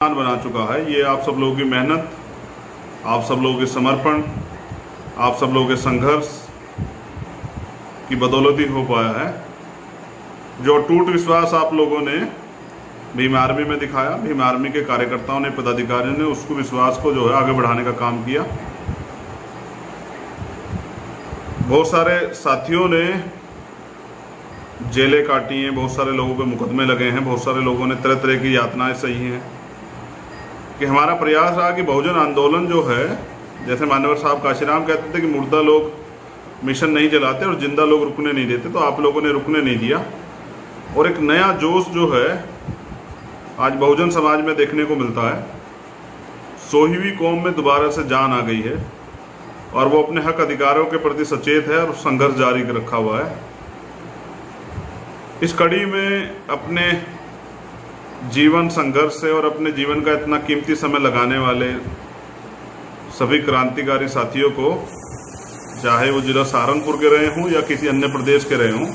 बना चुका है। ये आप सब लोगों की मेहनत, आप सब लोगों के समर्पण, आप सब लोगों के संघर्ष की बदौलत ही हो पाया है। जो अटूट विश्वास आप लोगों ने भीम आर्मी में दिखाया, भीम आर्मी के कार्यकर्ताओं ने, पदाधिकारियों ने उसको विश्वास को जो है आगे बढ़ाने का काम किया। बहुत सारे साथियों ने जेलें काटी हैं, बहुत सारे लोगों के मुकदमे लगे हैं, बहुत सारे लोगों ने तरह तरह की यातनाएं सही हैं। कि हमारा प्रयास रहा कि बहुजन आंदोलन जो है, जैसे मान्यवर साहब काशीराम कहते थे कि मुर्दा लोग मिशन नहीं चलाते और जिंदा लोग रुकने नहीं देते, तो आप लोगों ने रुकने नहीं दिया और एक नया जोश जो है आज बहुजन समाज में देखने को मिलता है। सोई हुई कौम में दोबारा से जान आ गई है और वो अपने हक अधिकारों के प्रति सचेत है और संघर्ष जारी रखा हुआ है। इस कड़ी में अपने जीवन संघर्ष से और अपने जीवन का इतना कीमती समय लगाने वाले सभी क्रांतिकारी साथियों को, चाहे वो जिला सहारनपुर के रहे हों या किसी अन्य प्रदेश के रहे हों,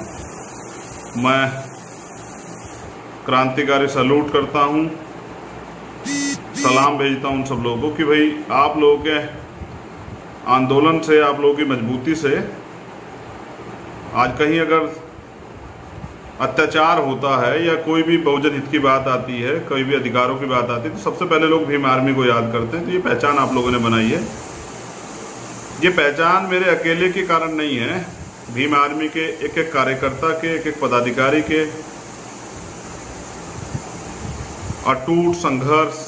मैं क्रांतिकारी सैल्यूट करता हूं, सलाम भेजता हूं उन सब लोगों को कि भाई आप लोगों के आंदोलन से, आप लोगों की मजबूती से आज कहीं अगर अत्याचार होता है या कोई भी बहुजन हित की बात आती है, कोई भी अधिकारों की बात आती है, तो सबसे पहले लोग भीम आर्मी को याद करते हैं। तो ये पहचान आप लोगों ने बनाई है। ये पहचान मेरे अकेले के कारण नहीं है, भीम आर्मी के एक एक कार्यकर्ता के, एक एक पदाधिकारी के अटूट संघर्ष,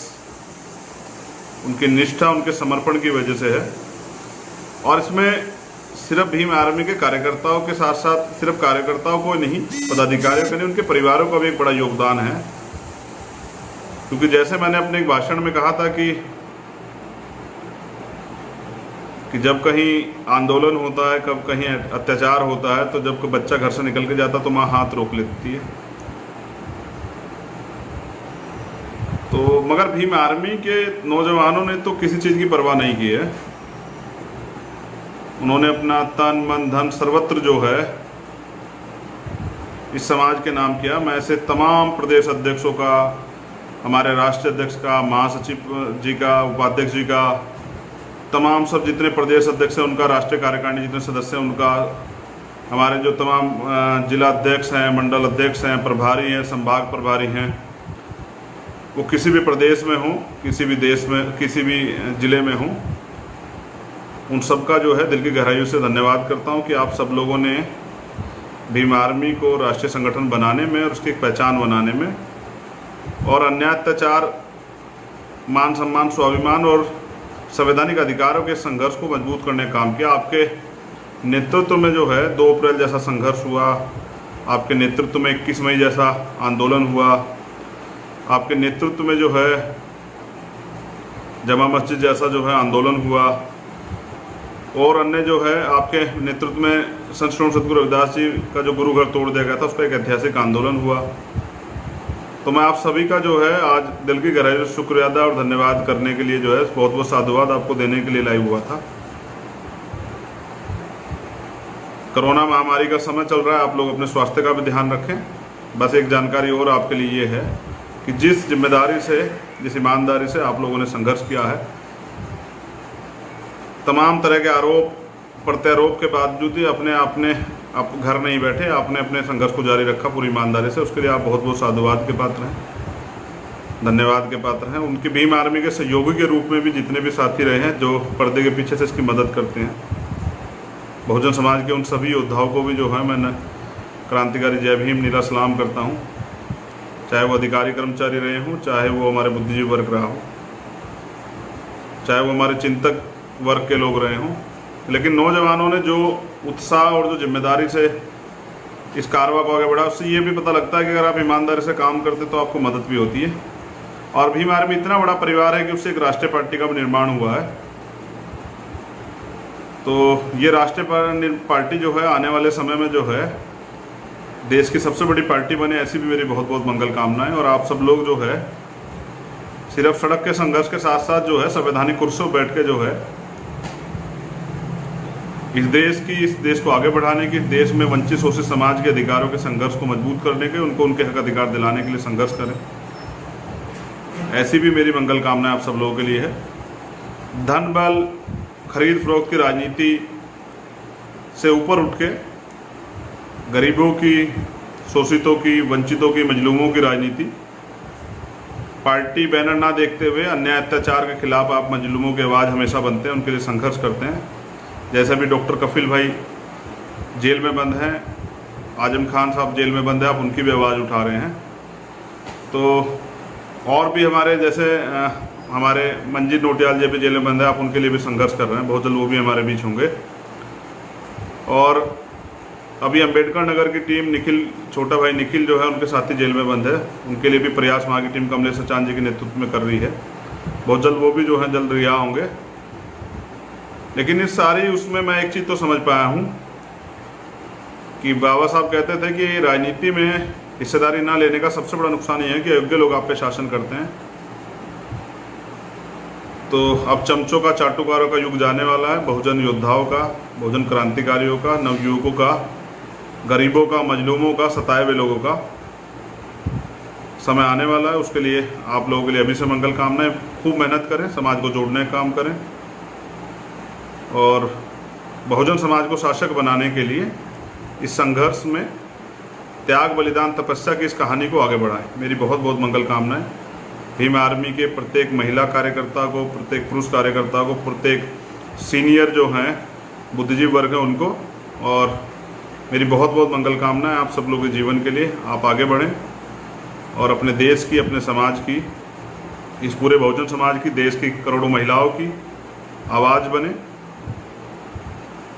उनकी निष्ठा, उनके समर्पण की वजह से है। और इसमें सिर्फ भीम आर्मी के कार्यकर्ताओं के साथ साथ सिर्फ कार्यकर्ताओं को नहीं, पदाधिकारियों का नहीं, उनके परिवारों का भी एक बड़ा योगदान है। क्योंकि जैसे मैंने अपने एक भाषण में कहा था कि जब कहीं आंदोलन होता है, कब कहीं अत्याचार होता है, तो जब कोई बच्चा घर से निकल के जाता तो माँ हाथ रोक लेती है। तो मगर भीम आर्मी के नौजवानों ने तो किसी चीज़ की परवाह नहीं की है। उन्होंने अपना तन मन धन सर्वत्र जो है इस समाज के नाम किया। मैं ऐसे तमाम प्रदेश अध्यक्षों का, हमारे राष्ट्रीय अध्यक्ष का, महासचिव जी का, उपाध्यक्ष जी का, तमाम सब जितने प्रदेश अध्यक्ष हैं उनका, राष्ट्रीय कार्यकारिणी जितने सदस्य हैं उनका, हमारे जो तमाम जिला अध्यक्ष हैं, मंडल अध्यक्ष हैं, प्रभारी हैं, संभाग प्रभारी हैं, वो किसी भी प्रदेश में हों, किसी भी देश में, किसी भी जिले में हों, उन सब का जो है दिल की गहराइयों से धन्यवाद करता हूं कि आप सब लोगों ने भीम आर्मी को राष्ट्रीय संगठन बनाने में और उसकी एक पहचान बनाने में और अन्याय, अत्याचार, मान सम्मान, स्वाभिमान और संवैधानिक अधिकारों के संघर्ष को मजबूत करने का काम किया। आपके नेतृत्व में जो है 2 अप्रैल जैसा संघर्ष हुआ, आपके नेतृत्व में 21 मई जैसा आंदोलन हुआ, आपके नेतृत्व में जो है जमा मस्जिद जैसा जो है आंदोलन हुआ, और अन्य जो है आपके नेतृत्व में संत सतगुरु रविदास जी का जो गुरु घर तोड़ दिया गया था, उस पर एक ऐतिहासिक आंदोलन हुआ। तो मैं आप सभी का जो है आज दिल की गहराई से शुक्रिया अदा और धन्यवाद करने के लिए जो है बहुत बहुत साधुवाद आपको देने के लिए लाइव हुआ था। कोरोना महामारी का समय चल रहा है, आप लोग अपने स्वास्थ्य का भी ध्यान रखें। बस एक जानकारी और आपके लिए ये है कि जिस जिम्मेदारी से, जिस ईमानदारी से आप लोगों ने संघर्ष किया है, तमाम तरह के आरोप प्रत्यारोप के बावजूद भी आप घर नहीं बैठे, आपने अपने संघर्ष को जारी रखा पूरी ईमानदारी से। उसके लिए आप बहुत बहुत साधुवाद के पात्र हैं, धन्यवाद के पात्र हैं। उनकी भीम आर्मी के सहयोगी के रूप में भी जितने भी साथी रहे हैं जो पर्दे के पीछे से इसकी मदद करते हैं, बहुजन समाज के उन सभी योद्धाओं को भी जो है मैं क्रांतिकारी जय भीम नीला सलाम करता हूँ। चाहे वो अधिकारी कर्मचारी रहे हों, चाहे वो हमारे बुद्धिजीवी वर्ग रहा हो, चाहे वो हमारे चिंतक वर्ग के लोग रहे हों, लेकिन नौजवानों ने जो उत्साह और जो जिम्मेदारी से इस कारवा को आगे बढ़ा, उससे ये भी पता लगता है कि अगर आप ईमानदारी से काम करते तो आपको मदद भी होती है। और भीम आर्मी इतना बड़ा परिवार है कि उससे एक राष्ट्रीय पार्टी का भी निर्माण हुआ है। तो ये राष्ट्रीय पार्टी जो है आने वाले समय में जो है देश की सबसे बड़ी पार्टी बने, ऐसी भी मेरी बहुत बहुत मंगल कामनाएं। और आप सब लोग जो है सिर्फ सड़क के संघर्ष के साथ साथ जो है संवैधानिक कुर्सियों पर बैठ के जो है इस देश को आगे बढ़ाने की, देश में वंचित शोषित समाज के अधिकारों के संघर्ष को मजबूत करने के, उनको उनके हक अधिकार दिलाने के लिए संघर्ष करें। ऐसी भी मेरी मंगल कामना आप सब लोगों के लिए है। धन बल खरीद फरोख्त की राजनीति से ऊपर उठ के गरीबों की, शोषितों की, वंचितों की, मजलूमों की राजनीति, पार्टी बैनर ना देखते हुए अन्याय अत्याचार के खिलाफ आप मजलूमों की आवाज़ हमेशा बनते हैं, उनके लिए संघर्ष करते हैं। जैसे भी डॉक्टर कफिल भाई जेल में बंद हैं, आजम खान साहब जेल में बंद है, आप उनकी भी आवाज़ उठा रहे हैं। तो और भी हमारे जैसे हमारे मंजीत नोटियाल जी भी जेल में बंद है, आप उनके लिए भी संघर्ष कर रहे हैं। बहुत जल्द वो भी हमारे बीच होंगे। और अभी अंबेडकर नगर की टीम निखिल, छोटा भाई निखिल जो है, उनके साथी जेल में बंद है, उनके लिए भी प्रयास वहाँ की टीम कमलेश चांद जी के नेतृत्व में कर रही है। बहुत जल्द वो भी जो है जल्द रिहा होंगे। लेकिन इस सारी उसमें मैं एक चीज़ तो समझ पाया हूँ कि बाबा साहब कहते थे कि राजनीति में हिस्सेदारी ना लेने का सबसे बड़ा नुकसान ये है कि अयोग्य लोग आप पे शासन करते हैं। तो अब चमचों का, चाटुकारों का युग जाने वाला है। बहुजन योद्धाओं का, बहुजन क्रांतिकारियों का, नवयुवकों का, गरीबों का, मजलूमों का, सताए हुए लोगों का समय आने वाला है। उसके लिए आप लोगों के लिए अभी से मंगल कामनाएं। खूब मेहनत करें, समाज को जोड़ने का काम करें और बहुजन समाज को शासक बनाने के लिए इस संघर्ष में त्याग, बलिदान, तपस्या की इस कहानी को आगे बढ़ाएं। मेरी बहुत बहुत मंगल कामनाएं। भीम आर्मी के प्रत्येक महिला कार्यकर्ता को, प्रत्येक पुरुष कार्यकर्ता को, प्रत्येक सीनियर जो हैं बुद्धिजीवी वर्ग है उनको, और मेरी बहुत बहुत मंगल कामनाएं आप सब लोगों के जीवन के लिए। आप आगे बढ़ें और अपने देश की, अपने समाज की, इस पूरे बहुजन समाज की, देश की करोड़ों महिलाओं की आवाज़ बने।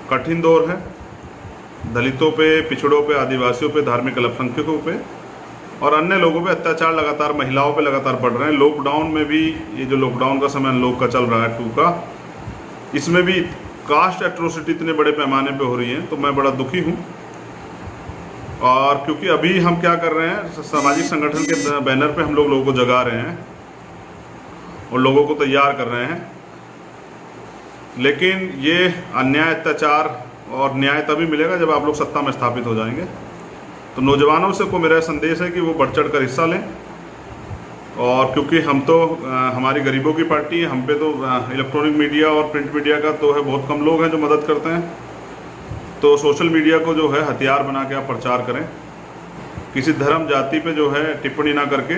कठिन दौर है, दलितों पे, पिछड़ों पे, आदिवासियों पे, धार्मिक अल्पसंख्यकों पे और अन्य लोगों पे अत्याचार लगातार, महिलाओं पे लगातार बढ़ रहे हैं। लॉकडाउन में भी, ये जो लॉकडाउन का समय अनलॉक का चल रहा है 2 का, इसमें भी कास्ट एट्रोसिटी इतने बड़े पैमाने पे हो रही है, तो मैं बड़ा दुखी हूँ। और क्योंकि अभी हम क्या कर रहे हैं, सामाजिक संगठन के बैनर पे हम लोगों को जगा रहे हैं और लोगों को तैयार कर रहे हैं, लेकिन ये अन्याय, अत्याचार और न्याय तभी मिलेगा जब आप लोग सत्ता में स्थापित हो जाएंगे। तो नौजवानों से को मेरा संदेश है कि वो बढ़ चढ़ कर हिस्सा लें। और क्योंकि हम तो हमारी गरीबों की पार्टी है, हम पे तो इलेक्ट्रॉनिक मीडिया और प्रिंट मीडिया का तो है, बहुत कम लोग हैं जो मदद करते हैं। तो सोशल मीडिया को जो है हथियार बना के आप प्रचार करें। किसी धर्म, जाति पे जो है टिप्पणी ना करके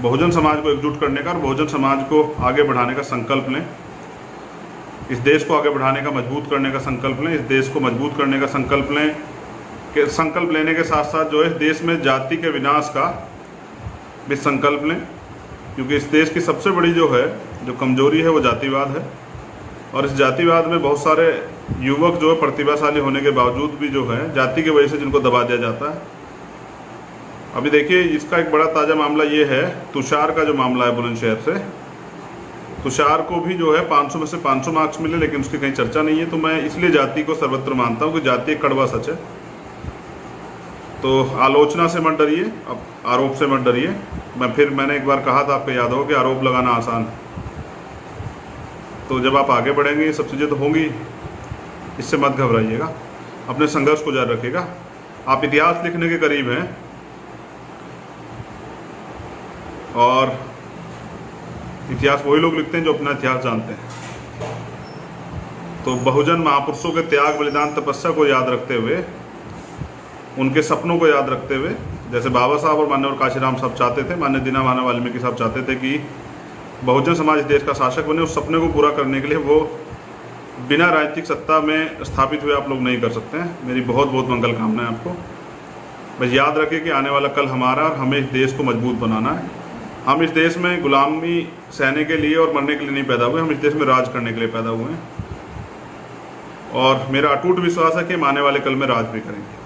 बहुजन समाज को एकजुट करने का और बहुजन समाज को आगे बढ़ाने का संकल्प लें। इस देश को आगे बढ़ाने का, मजबूत करने का संकल्प लें। इस देश को मजबूत करने का संकल्प लें कि संकल्प लेने के साथ साथ जो है देश में जाति के विनाश का भी संकल्प लें, क्योंकि इस देश की सबसे बड़ी जो है, जो कमजोरी है, वो जातिवाद है। और इस जातिवाद में बहुत सारे युवक जो है प्रतिभाशाली होने के बावजूद भी जो है जाति की वजह से जिनको दबा दिया जाता है। अभी देखिए, इसका एक बड़ा ताज़ा मामला ये है, तुषार का जो मामला है बुलंदशहर से। तुषार को भी जो है 500 में से 500 मार्क्स मिले, लेकिन उसकी कहीं चर्चा नहीं है। तो मैं इसलिए जाति को सर्वत्र मानता हूँ कि जाति एक कड़वा सच है। तो आलोचना से मत डरिए, अब आरोप से मत डरिए। मैंने एक बार कहा था, आपको याद हो, कि आरोप लगाना आसान है। तो जब आप आगे बढ़ेंगे ये सब चीज़ें तो होंगी, इससे मत घबराइएगा, अपने संघर्ष को जारी रखिएगा। आप इतिहास लिखने के करीब हैं और इतिहास वही लोग लिखते हैं जो अपना इतिहास जानते हैं। तो बहुजन महापुरुषों के त्याग, बलिदान, तपस्या को याद रखते हुए, उनके सपनों को याद रखते हुए, जैसे बाबा साहब और माननीय काशीराम साहब चाहते थे, माननीय दीनानाथ वाल्मीकि साहब चाहते थे कि बहुजन समाज देश का शासक बने, उस सपने को पूरा करने के लिए वो बिना राजनीतिक सत्ता में स्थापित हुए आप लोग नहीं कर सकते हैं। मेरी बहुत बहुत मंगल कामनाएं आपको। बस याद रखें कि आने वाला कल हमारा, और हमें इस देश को मजबूत बनाना है। हम इस देश में गुलामी सहने के लिए और मरने के लिए नहीं पैदा हुए, हम इस देश में राज करने के लिए पैदा हुए हैं। और मेरा अटूट विश्वास है कि हम आने वाले कल में राज भी करेंगे।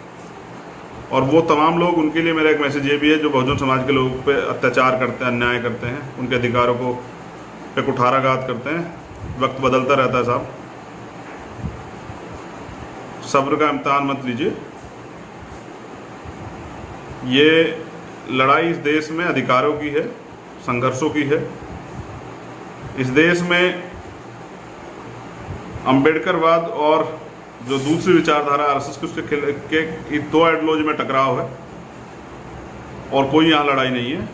और वो तमाम लोग, उनके लिए मेरा एक मैसेज ये भी है जो बहुजन समाज के लोगों पे अत्याचार करते हैं, अन्याय करते हैं, उनके अधिकारों को पे कुठाराघात करते हैं। वक्त बदलता रहता है साहब, सब्र का इम्तिहान मत लीजिए। ये लड़ाई इस देश में अधिकारों की है, संघर्षों की है। इस देश में अंबेडकरवाद और जो दूसरी विचारधारा आरएसएस की, उसके 2 आइडियोलॉजी में टकराव है और कोई यहाँ लड़ाई नहीं है।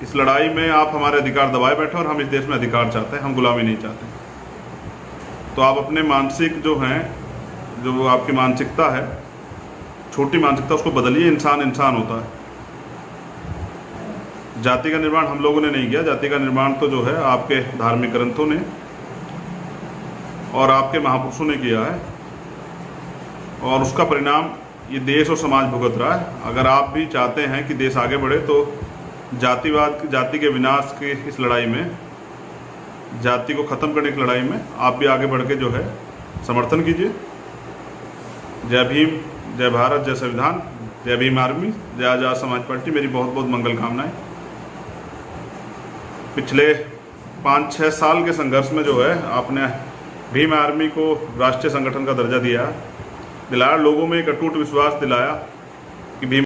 इस लड़ाई में आप हमारे अधिकार दबाए बैठे और हम इस देश में अधिकार चाहते हैं, हम गुलामी नहीं चाहते। तो आप अपने मानसिक जो हैं, जो आपकी मानसिकता है, छोटी मानसिकता, उसको बदलिए। इंसान इंसान होता है। जाति का निर्माण हम लोगों ने नहीं किया, जाति का निर्माण तो जो है आपके धार्मिक ग्रंथों ने और आपके महापुरुषों ने किया है, और उसका परिणाम ये देश और समाज भुगत रहा है। अगर आप भी चाहते हैं कि देश आगे बढ़े तो जातिवाद, जाति के विनाश की इस लड़ाई में, जाति को ख़त्म करने की लड़ाई में आप भी आगे बढ़ के जो है समर्थन कीजिए। जय भीम, जय भारत, जय संविधान, जय भीम आर्मी, जय आजाद समाज पार्टी। मेरी बहुत बहुत मंगल कामनाएं। पिछले 5-6 साल के संघर्ष में जो है आपने भीम आर्मी को राष्ट्रीय संगठन का दर्जा दिलाया, लोगों में एक अटूट विश्वास दिलाया कि भीम